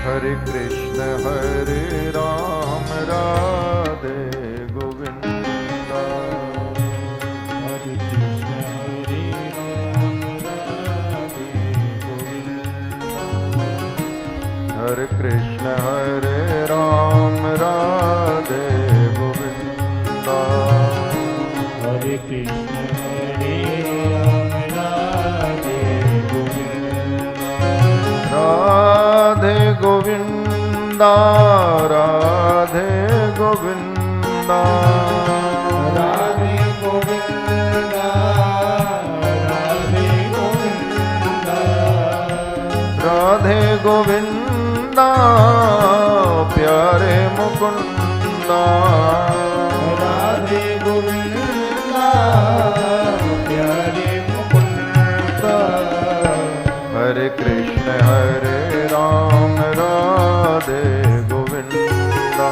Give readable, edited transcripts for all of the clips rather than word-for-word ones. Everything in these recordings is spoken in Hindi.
हरे कृष्ण हरे राम राधे गोविंदा। हरे कृष्ण हरे राम राधे गोविंदा। हरे कृष्ण हरे राम राधे गोविंदा। हरे कृष्ण हरे राम राधे गोविंदा। राधे गोविंदा राधे गोविंदा। राधे गोविंदा राधे गोविंदा। राधे गोविंदा प्यारे मुकुंदा। राधे गोविंदा प्यारे मुकुंदा। हरे कृष्ण हरे राम राधे गोविंदा।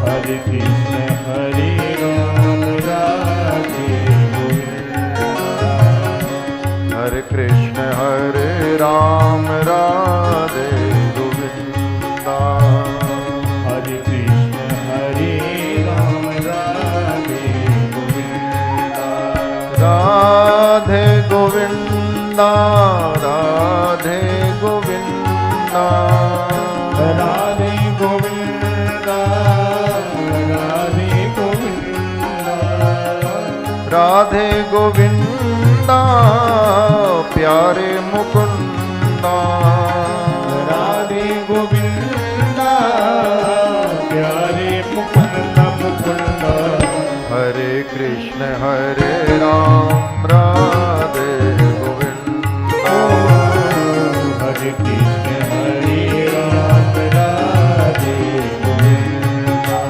हरे कृष्ण हरे राम राधे गोविंदा। हरे कृष्ण हरे राम राधे गोविंदा। हरे कृष्ण हरे राम राधे गोविंदा। राधे गोविंदा राधे गोविंदा। राधे गोविंदा राधे गोविंदा। राधे गोविंदा प्यारे मुकुंदा। राधे गोविंदा प्यारे मुकुंदा मुकुंदा। हरे कृष्ण हरे राम राधे गोविंदा। हरे कृष्ण हरे राम राधे गोविंदा।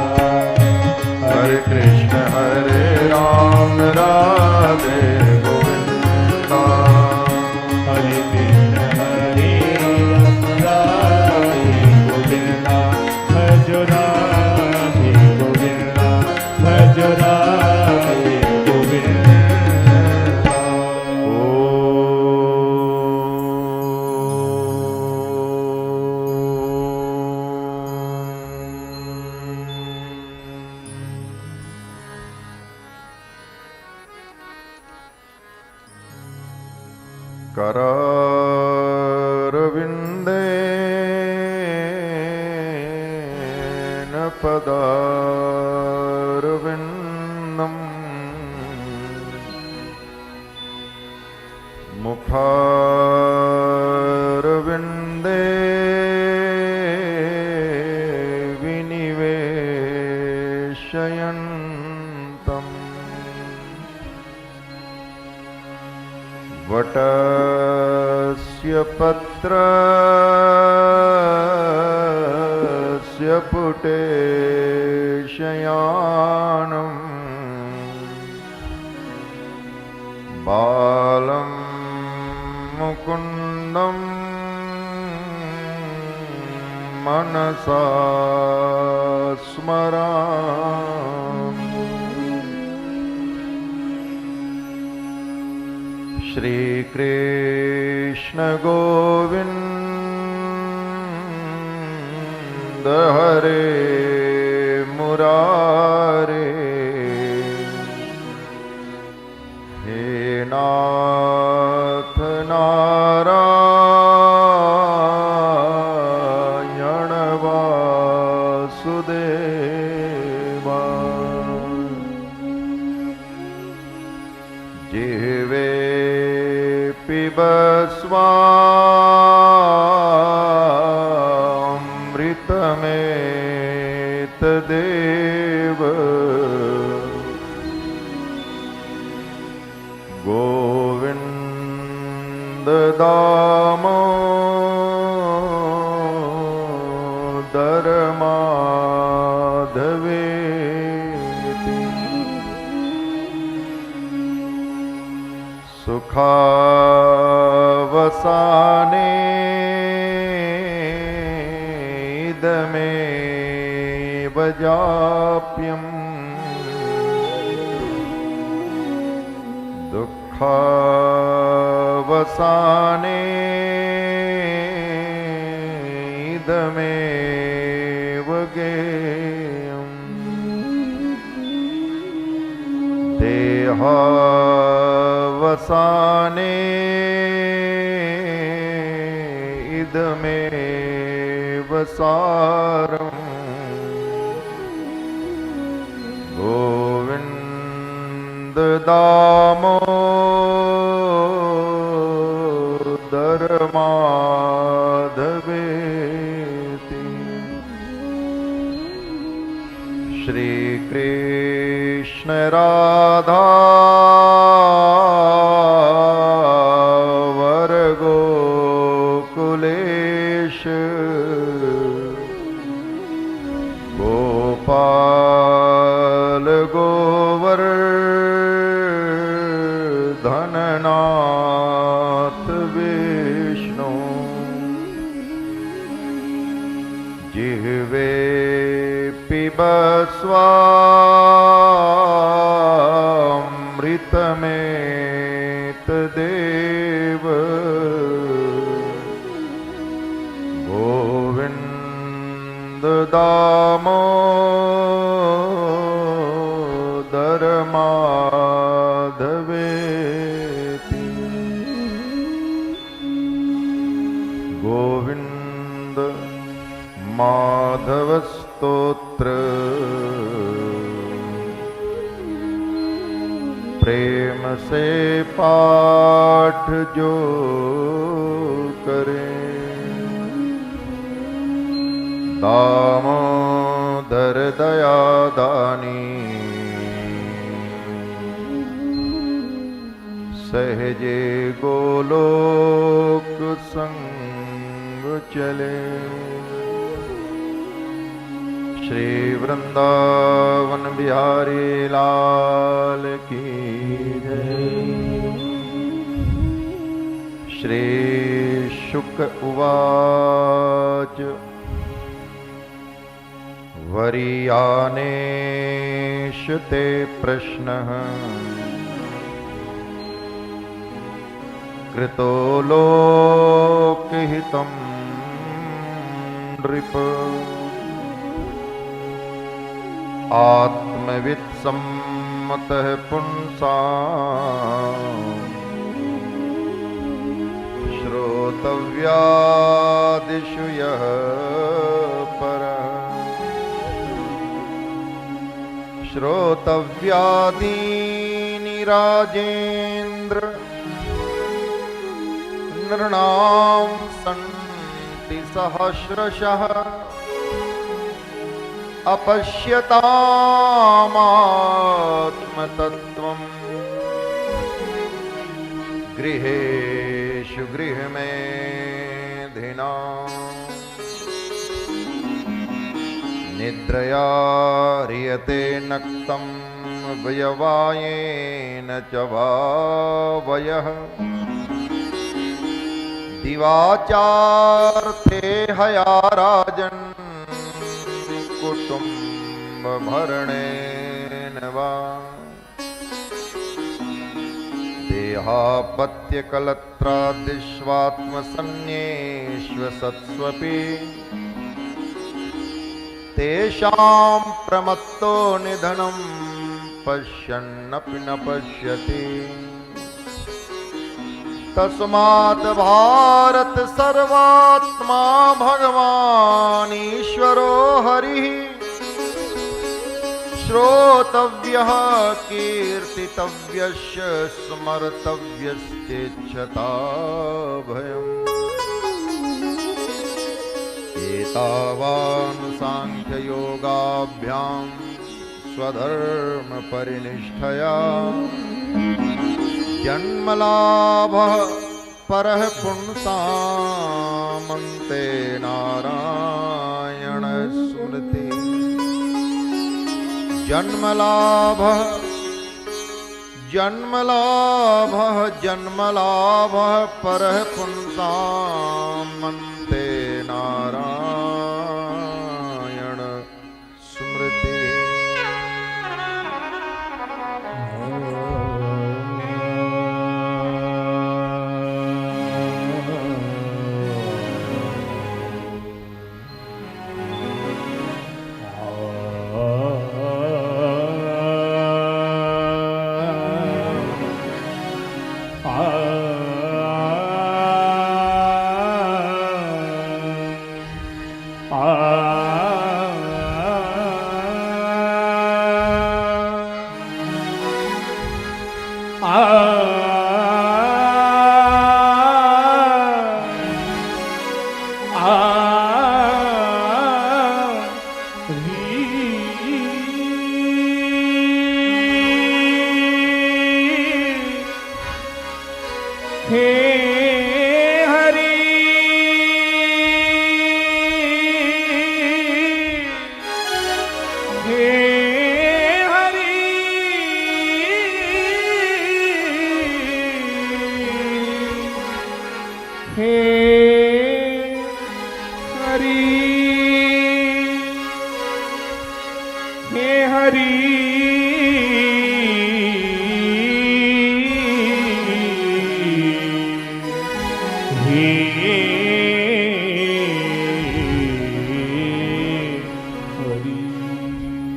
हरे कृष्ण हरे राम राधे गोविंदा। हरे कृष्ण हरे राम राधे गोविंदा। भज राधे गोविंदा भज राधे गोविंदा। करारविन्देन पदारविन्दम् मुखारविन्दे विनिवेशयन्तम् वटस्य पत्रस्य पुटे शयानम् बालं मुकुन्दं मनसा स्मरामि। श्री कृष्ण गोविंद हरे मुरारे। हे नाथ नारायण वासुदेवा। जिह्वे पिबस्वामृतमेतदेव। गोविन्द दामोदर माधवेति। सुखावसाने इदमेव जाप्यम्। दुःखावसाने इदमेव गेयम् देहावसाने इदमेव सारम् गोविन्द दामोदर माधवेति श्री कृष्ण राधा वर गोकुलेश गोपाल गोवर्धननाथ विष्णु जिह्वे पिबस्वामृतमेतदेव गोविन्द दामोदर माधवेति गोविन्द माधव स्तोत्र प्रेम से पाठ जो करे दामोदर दया दानी सहजे गोलोक संग चले श्री वृंदावन बिहारी लाल की जय। श्री शुक उवाच वरीयानेश ते प्रश्नः कृतो लोकहितं नृप आत्मवित्सम्मतः पुंसाम् श्रोतव्यादिषु यः परः श्रोतव्यादीनि राजेन्द्र नृणां सन्ति सहस्रशः अपश्यतामात्मतत्त्वम् गृहेषु गृहमेधिनाम् निद्रया ह्रियते नक्तं वयवायेन च वावयः दिवाचार्थे हया राजन् कुटुम्बभरणेन वा देहापत्यकलत्रादिष्वात्मसन्न्येष्वसत्स्वपि तेषां प्रमत्तो निधनं पश्यन्नपि न पश्यति तस्मात् भारत सर्वात्मा भगवान् ईश्वरो हरिः श्रोतव्यः कीर्तितव्यश्च स्मर्तव्यश्चेच्छता भयम् एतावान् सांख्ययोगाभ्यां स्वधर्मपरिनिष्ठया जन्मलाभः परः पुंसामन्ते नारायण स्मृति जन्मलाभः जन्मलाभः परः पुंसामन्ते नारायण स्मृति।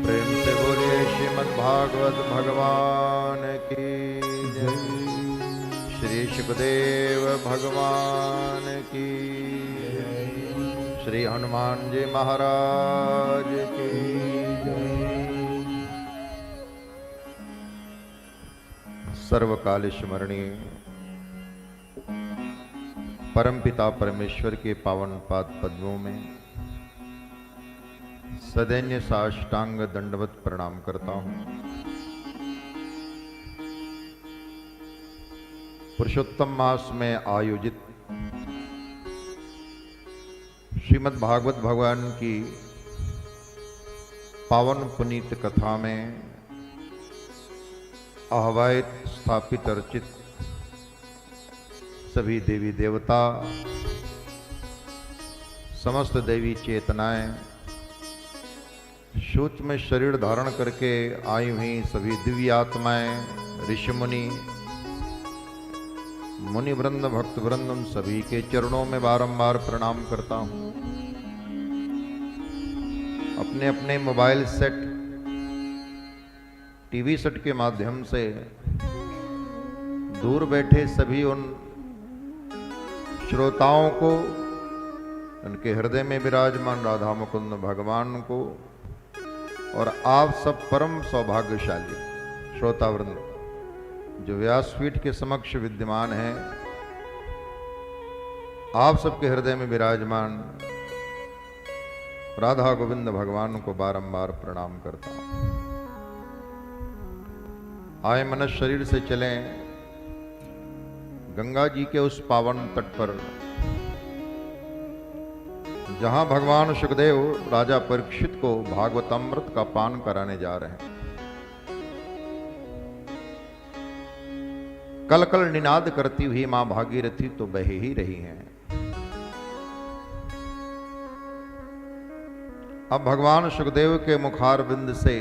प्रेम से बोलिए श्रीमद् भागवत भगवान की जय। श्री सुखदेव भगवान की जय। श्री हनुमान जी महाराज की जय। सर्वकाल स्मरणीय परमपिता परमेश्वर के पावन पाद पद्मों में सदैन्य साष्टांग दंडवत प्रणाम करता हूं। पुरुषोत्तम मास में आयोजित श्रीमद् भागवत भगवान की पावन पुनीत कथा में आह्वायित स्थापित अर्चित सभी देवी देवता, समस्त देवी चेतनाएं, सूक्ष्म शरीर धारण करके आई हुई सभी दिव्य आत्माएं, ऋषि मुनि, मुनि वृंद, भक्त वृंद, उन सभी के चरणों में बारंबार प्रणाम करता हूं। अपने अपने मोबाइल सेट, टीवी सेट के माध्यम से दूर बैठे सभी उन श्रोताओं को, उनके हृदय में विराजमान राधा मुकुंद भगवान को और आप सब परम सौभाग्यशाली श्रोतावृंद जो व्यासपीठ के समक्ष विद्यमान हैं, आप सबके हृदय में विराजमान राधा गोविंद भगवान को बारंबार प्रणाम करता हूं। आए मनुष्य शरीर से चलें गंगा जी के उस पावन तट पर जहां भगवान सुखदेव राजा परीक्षित को भागवतामृत का पान कराने जा रहे हैं। कल कल निनाद करती हुई मां भागीरथी तो बह ही रही हैं। अब भगवान सुखदेव के मुखारविंद से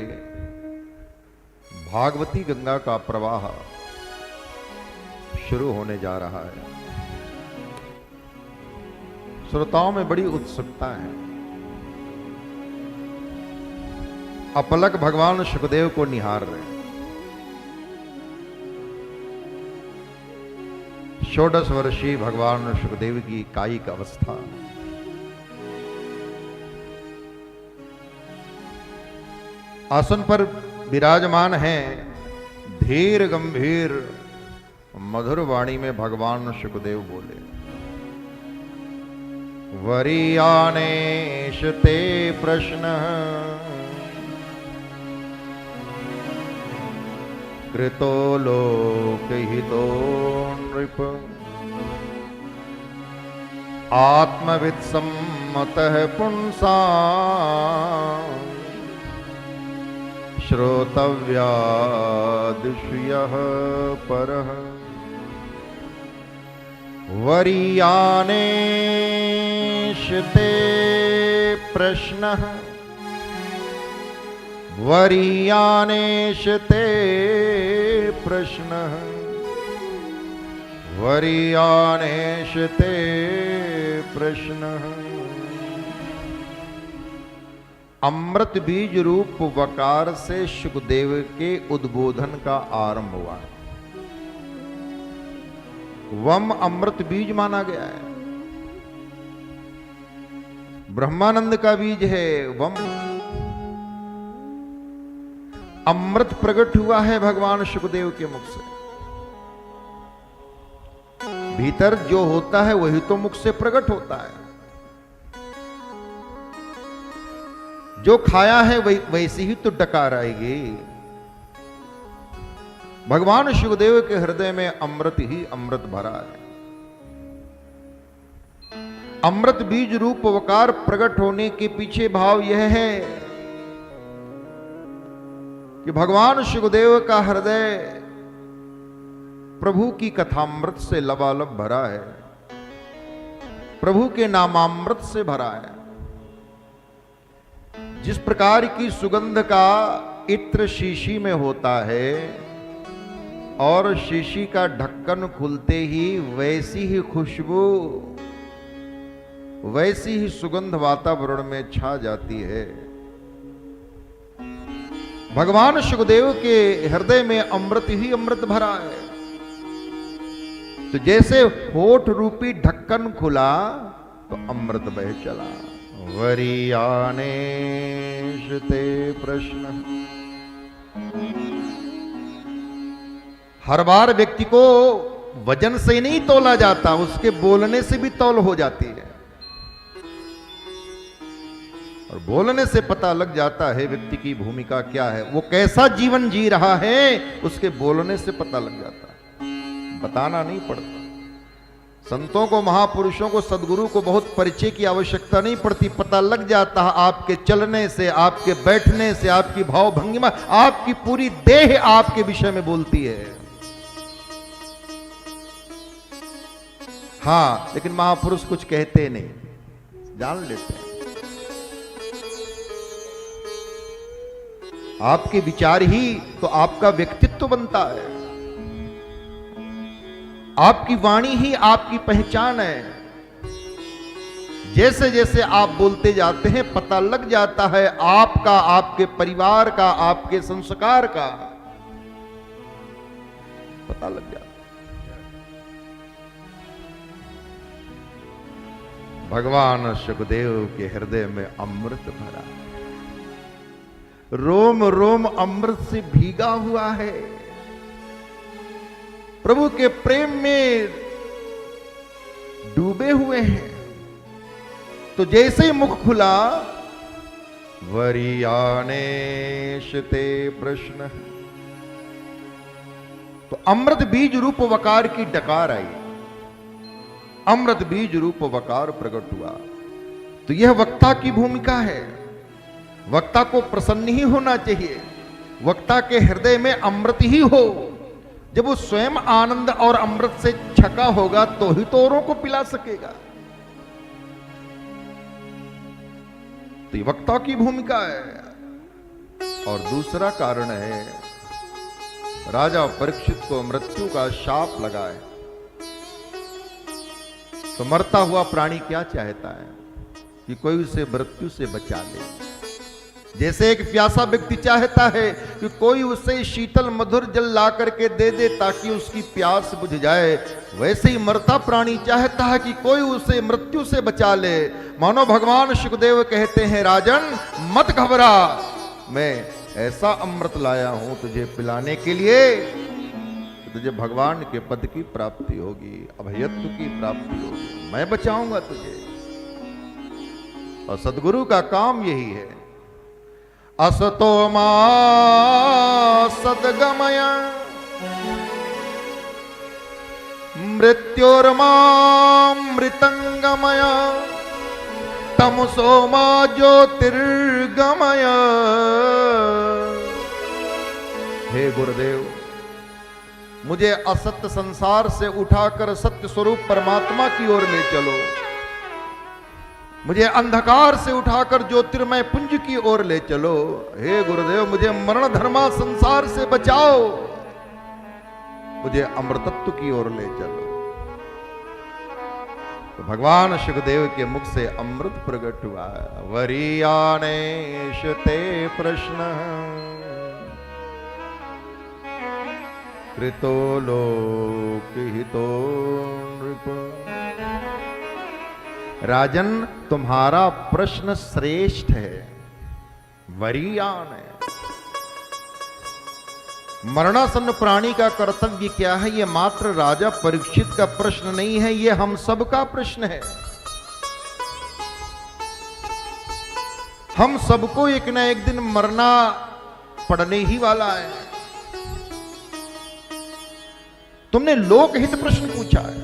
भागवती गंगा का प्रवाह शुरू होने जा रहा है। श्रोताओं में बड़ी उत्सुकता है। अपलक भगवान सुखदेव को निहार रहे हैं। 16 वर्षीय भगवान सुखदेव की कायिक अवस्था आसन पर विराजमान है। धीर गंभीर मधुर वाणी में भगवान सुखदेव बोले, वरीयानेश ते प्रश्न कृतो लोकहितो नृप आत्मवित् सम्मतः पुंसा श्रोतव्यादिश्यः परः वरीयानेश ते प्रश्नः वरीयानेश ते प्रश्नः वरीयानेश ते प्रश्नः। अमृत बीज रूप वकार से सुखदेव के उद्बोधन का आरंभ हुआ। वम अमृत बीज माना गया है। ब्रह्मानंद का बीज है वम। अमृत प्रकट हुआ है भगवान सुखदेव के मुख से। भीतर जो होता है वही तो मुख से प्रकट होता है। जो खाया है वही वैसे ही तो डकार आएगी। भगवान सुखदेव के हृदय में अमृत ही अमृत भरा है। अमृत बीज रूप वकार प्रकट होने के पीछे भाव यह है कि भगवान सुखदेव का हृदय प्रभु की कथामृत से लबालब भरा है, प्रभु के नामामृत से भरा है। जिस प्रकार की सुगंध का इत्र शीशी में होता है और शीशी का ढक्कन खुलते ही वैसी ही खुशबू, वैसी ही सुगंध वातावरण में छा जाती है। भगवान सुखदेव के हृदय में अमृत ही अमृत भरा है। तो जैसे होठ रूपी ढक्कन खुला तो अमृत बह चला। वरीयाने ते प्रश्न। हर बार व्यक्ति को वजन से नहीं तोला जाता, उसके बोलने से भी तौल हो जाती है। और बोलने से पता लग जाता है व्यक्ति की भूमिका क्या है, वो कैसा जीवन जी रहा है, उसके बोलने से पता लग जाता है, बताना नहीं पड़ता। संतों को, महापुरुषों को, सदगुरु को बहुत परिचय की आवश्यकता नहीं पड़ती, पता लग जाता है आपके चलने से, आपके बैठने से, आपकी भाव भंगिमा, आपकी पूरी देह आपके विषय में बोलती है। हाँ, लेकिन महापुरुष कुछ कहते नहीं, जान लेते हैं। आपके विचार ही तो आपका व्यक्तित्व बनता है, आपकी वाणी ही आपकी पहचान है। जैसे जैसे आप बोलते जाते हैं पता लग जाता है आपका, आपके परिवार का, आपके संस्कार का पता लग जाता है। भगवान सुखदेव के हृदय में अमृत भरा, रोम रोम अमृत से भीगा हुआ है। प्रभु के प्रेम में डूबे हुए हैं। तो जैसे मुख खुला, वरीयाने ते प्रश्न, तो अमृत बीज रूप वकार की डकार आई, अमृत बीज रूप वकार प्रकट हुआ। तो यह वक्ता की भूमिका है। वक्ता को प्रसन्न ही होना चाहिए, वक्ता के हृदय में अमृत ही हो। जब वो स्वयं आनंद और अमृत से छका होगा तो ही तो औरों को पिला सकेगा। तो ये वक्ता की भूमिका है। और दूसरा कारण है, राजा परीक्षित को मृत्यु का शाप लगा है। तो मरता हुआ प्राणी क्या चाहता है कि कोई उसे मृत्यु से बचा ले। जैसे एक प्यासा व्यक्ति चाहता है कि कोई उसे शीतल मधुर जल ला करके दे दे ताकि उसकी प्यास बुझ जाए, वैसे ही मरता प्राणी चाहता है कि कोई उसे मृत्यु से बचा ले। मानो भगवान सुखदेव कहते हैं, राजन मत घबरा, मैं ऐसा अमृत लाया हूं तुझे पिलाने के लिए, तुझे भगवान के पद की प्राप्ति होगी, अभयत्व की प्राप्ति होगी, मैं बचाऊंगा तुझे। और सदगुरु का काम यही है। असतो मा सद्गमय मृत्योर्मामृतंगमय तमसो मा ज्योतिर्गमय। हे गुरुदेव, मुझे असत्य संसार से उठाकर सत्य स्वरूप परमात्मा की ओर ले चलो। मुझे अंधकार से उठाकर ज्योतिर्मय पुंज की ओर ले चलो। हे गुरुदेव, मुझे मरण धर्मा संसार से बचाओ, मुझे अमृतत्व की ओर ले चलो। तो भगवान सुखदेव के मुख से अमृत प्रकट हुआ। वरीयाने ते प्रश्न कृतो लोकहितो नृप। राजन, तुम्हारा प्रश्न श्रेष्ठ है, वरीयान है। मरणासन्न प्राणी का कर्तव्य क्या है, यह मात्र राजा परीक्षित का प्रश्न नहीं है, यह हम सब का प्रश्न है। हम सबको एक ना एक दिन मरना पड़ने ही वाला है। तुमने लोकहित प्रश्न पूछा है,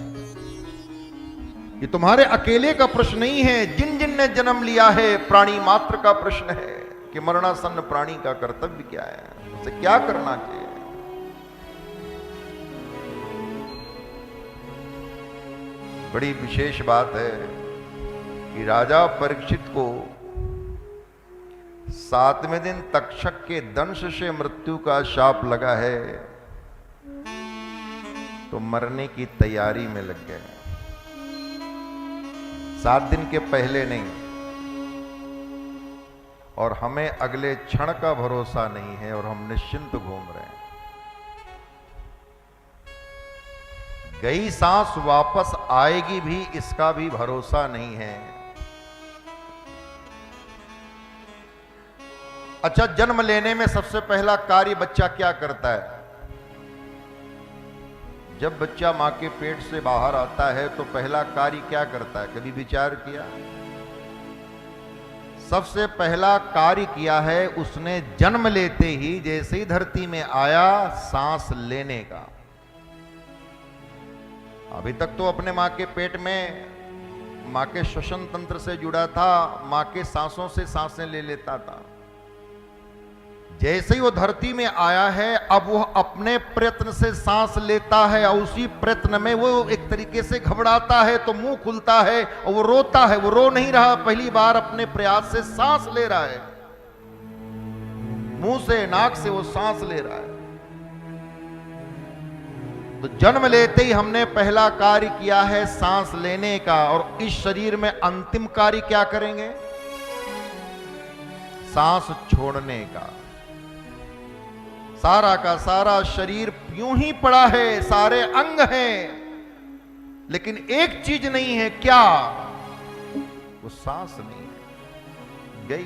ये तुम्हारे अकेले का प्रश्न नहीं है, जिन जिन ने जन्म लिया है प्राणी मात्र का प्रश्न है कि मरणासन्न प्राणी का कर्तव्य क्या है, उसे क्या करना चाहिए। बड़ी विशेष बात है कि राजा परीक्षित को 7वें दिन तक्षक के दंश से मृत्यु का शाप लगा है, तो मरने की तैयारी में लग गए। 7 दिन के पहले नहीं, और हमें अगले क्षण का भरोसा नहीं है और हम निश्चिंत घूम रहे हैं। गई सांस वापस आएगी भी, इसका भी भरोसा नहीं है। अच्छा, जन्म लेने में सबसे पहला कार्य बच्चा क्या करता है? जब बच्चा मां के पेट से बाहर आता है तो पहला कार्य क्या करता है, कभी विचार किया? सबसे पहला कार्य किया है उसने जन्म लेते ही, जैसे ही धरती में आया, सांस लेने का। अभी तक तो अपने मां के पेट में मां के श्वसन तंत्र से जुड़ा था, मां के सांसों से सांसें ले लेता था। जैसे ही वो धरती में आया है, अब वो अपने प्रयत्न से सांस लेता है, और उसी प्रयत्न में वो एक तरीके से घबराता है तो मुंह खुलता है और वो रोता है। वो रो नहीं रहा, पहली बार अपने प्रयास से सांस ले रहा है, मुंह से नाक से वो सांस ले रहा है। तो जन्म लेते ही हमने पहला कार्य किया है सांस लेने का, और इस शरीर में अंतिम कार्य क्या करेंगे? सांस छोड़ने का। सारा का सारा शरीर यूं ही पड़ा है, सारे अंग हैं, लेकिन एक चीज नहीं है, क्या? वो सांस नहीं है।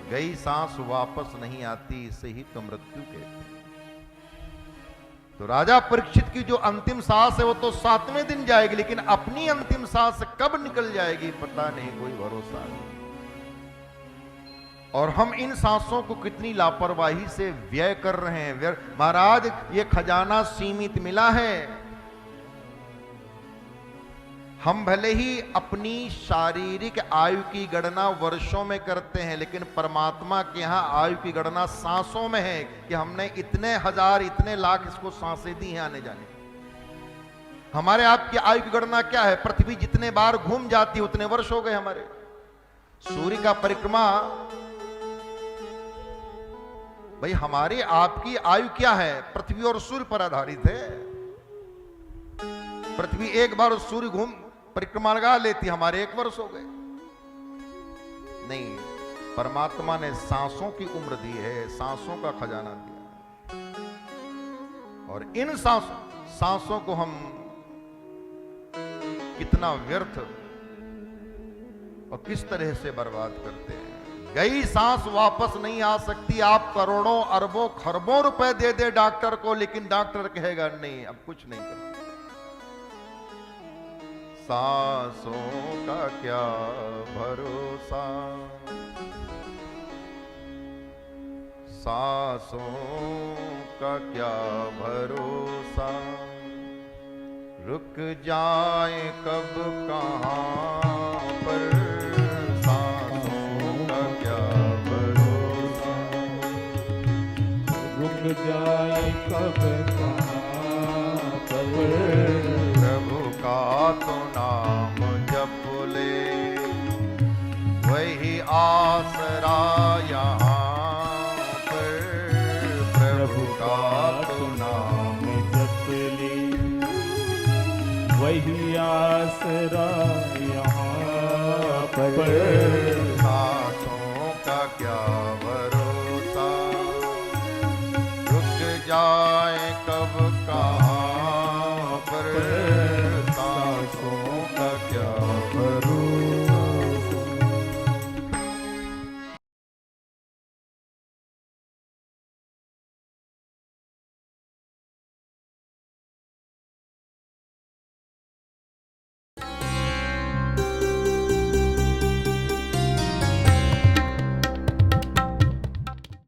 गई सांस वापस नहीं आती, इसे ही तो मृत्यु कहते हैं। तो राजा परीक्षित की जो अंतिम सांस है वो तो 7वें दिन जाएगी, लेकिन अपनी अंतिम सांस कब निकल जाएगी पता नहीं, कोई भरोसा नहीं। और हम इन सांसों को कितनी लापरवाही से व्यय कर रहे हैं। महाराज, ये खजाना सीमित मिला है। हम भले ही अपनी शारीरिक आयु की गणना वर्षों में करते हैं, लेकिन परमात्मा के यहां आयु की गणना सांसों में है कि हमने इतने हजार, इतने लाख इसको सांसें दी हैं आने जाने। हमारे आपकी आयु की गणना क्या है? पृथ्वी जितने बार घूम जाती है उतने वर्ष हो गए हमारे। सूर्य का परिक्रमा, भाई हमारी आपकी आयु क्या है? पृथ्वी और सूर्य पर आधारित है। पृथ्वी एक बार सूर्य घूम परिक्रमा लगा लेती, हमारे 1 वर्ष हो गए। नहीं, परमात्मा ने सांसों की उम्र दी है, सांसों का खजाना दिया, और इन सांसों को हम कितना व्यर्थ और किस तरह से बर्बाद करते हैं। गई सांस वापस नहीं आ सकती। आप करोड़ों अरबों खरबों रुपए दे दे डॉक्टर को, लेकिन डॉक्टर कहेगा नहीं, अब कुछ नहीं कर सकते। सांसों का क्या भरोसा, सांसों का क्या भरोसा, रुक जाए कब कहां पर, सांसों का क्या भरोसा, रुक जाए कब कहां पर, प्रभु का तो नाम जप ले, वही आसरा यहाँ पर, प्रभु का तो नाम जप ले, वही आसरा यहाँ पर। सांसों का क्या भरोसा, रुक जाए कब